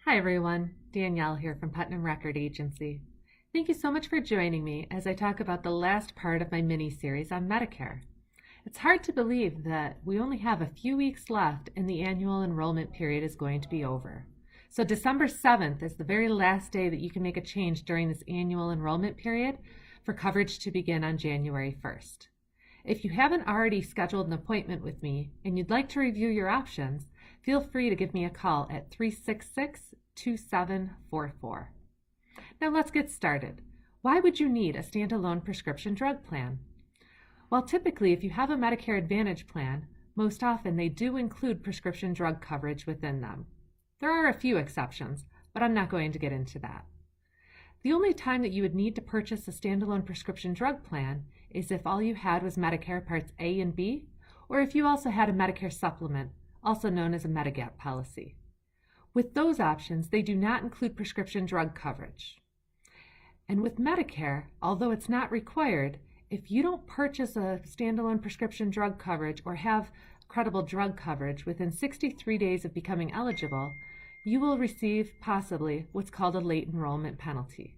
Hi everyone, Danielle here from Putnam Record Agency. Thank you so much for joining me as I talk about the last part of my mini-series on Medicare. It's hard to believe that we only have a few weeks left and the annual enrollment period is going to be over. So December 7th is the very last day that you can make a change during this annual enrollment period for coverage to begin on January 1st. If you haven't already scheduled an appointment with me and you'd like to review your options, feel free to give me a call at 366-2744. Now let's get started. Why would you need a standalone prescription drug plan? Well, typically, if you have a Medicare Advantage plan, most often they do include prescription drug coverage within them. There are a few exceptions, but I'm not going to get into that. The only time that you would need to purchase a standalone prescription drug plan is if all you had was Medicare Parts A and B, or if you also had a Medicare supplement, also known as a Medigap policy. With those options, they do not include prescription drug coverage. And with Medicare, although it's not required, if you don't purchase a standalone prescription drug coverage or have credible drug coverage within 63 days of becoming eligible, you will receive possibly what's called a late enrollment penalty.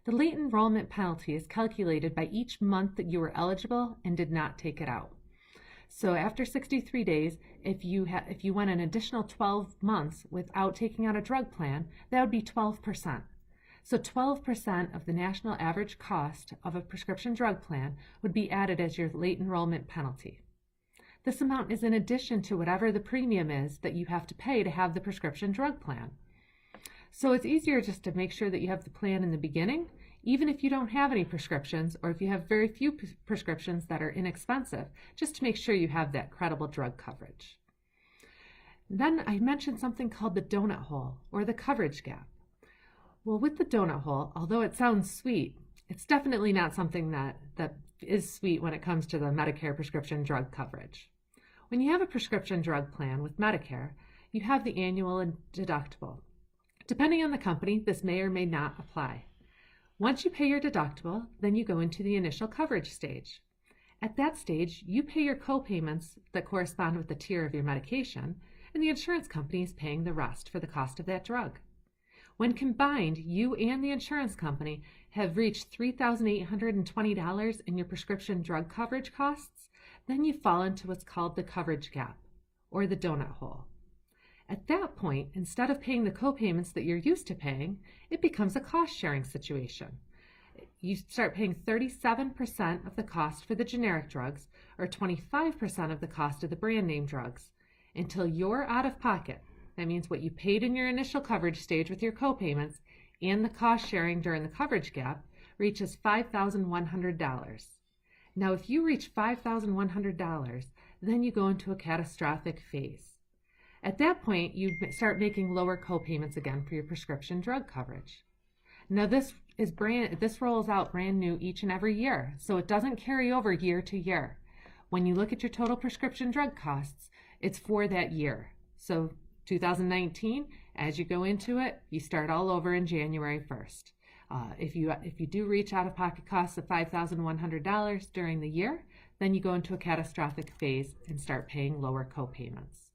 The late enrollment penalty is calculated by each month that you were eligible and did not take it out. So after 63 days, if you went an additional 12 months without taking out a drug plan, that would be 12%. So 12% of the national average cost of a prescription drug plan would be added as your late enrollment penalty. This amount is in addition to whatever the premium is that you have to pay to have the prescription drug plan. So it's easier just to make sure that you have the plan in the beginning, even if you don't have any prescriptions or if you have very few prescriptions that are inexpensive, just to make sure you have that credible drug coverage. Then I mentioned something called the donut hole or the coverage gap. Well, with the donut hole, although it sounds sweet, it's definitely not something that is sweet when it comes to the Medicare prescription drug coverage. When you have a prescription drug plan with Medicare, you have the annual and deductible. Depending on the company, this may or may not apply. Once you pay your deductible, then you go into the initial coverage stage. At that stage, you pay your co-payments that correspond with the tier of your medication, and the insurance company is paying the rest for the cost of that drug. When combined, you and the insurance company have reached $3,820 in your prescription drug coverage costs, then you fall into what's called the coverage gap, or the donut hole. At that point, instead of paying the co-payments that you're used to paying, it becomes a cost-sharing situation. You start paying 37% of the cost for the generic drugs, or 25% of the cost of the brand name drugs, until you're out of pocket. That means what you paid in your initial coverage stage with your co-payments and the cost sharing during the coverage gap reaches $5,100. Now, if you reach $5,100, then you go into a catastrophic phase. At that point, you start making lower co-payments again for your prescription drug coverage. Now, this rolls out brand new each and every year, so it doesn't carry over year to year. When you look at your total prescription drug costs, it's for that year. So 2019, as you go into it, you start all over in January 1st. If you do reach out-of-pocket costs of $5,100 during the year, then you go into a catastrophic phase and start paying lower co-payments.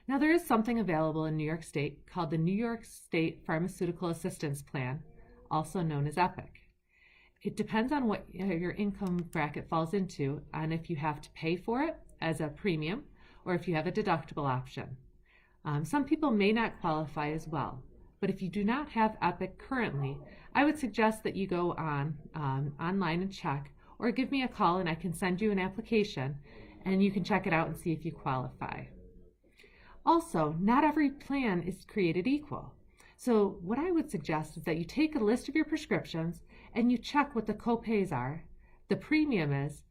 Now, there is something available in New York State called the New York State Pharmaceutical Assistance Plan, also known as EPIC. It depends on what your income bracket falls into and if you have to pay for it as a premium or if you have a deductible option. Some people may not qualify as well, but if you do not have EPIC currently, I would suggest that you go online and check, or give me a call and I can send you an application and you can check it out and see if you qualify. Also, not every plan is created equal. So what I would suggest is that you take a list of your prescriptions and you check what the co-pays are, the premium is,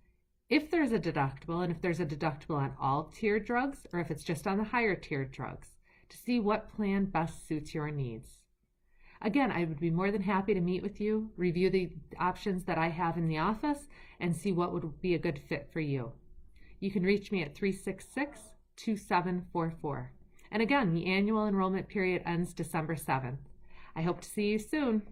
if there's a deductible, and if there's a deductible on all tiered drugs, or if it's just on the higher tiered drugs, to see what plan best suits your needs. Again, I would be more than happy to meet with you, review the options that I have in the office, and see what would be a good fit for you. You can reach me at 366-2744. And again, the annual enrollment period ends December 7th. I hope to see you soon.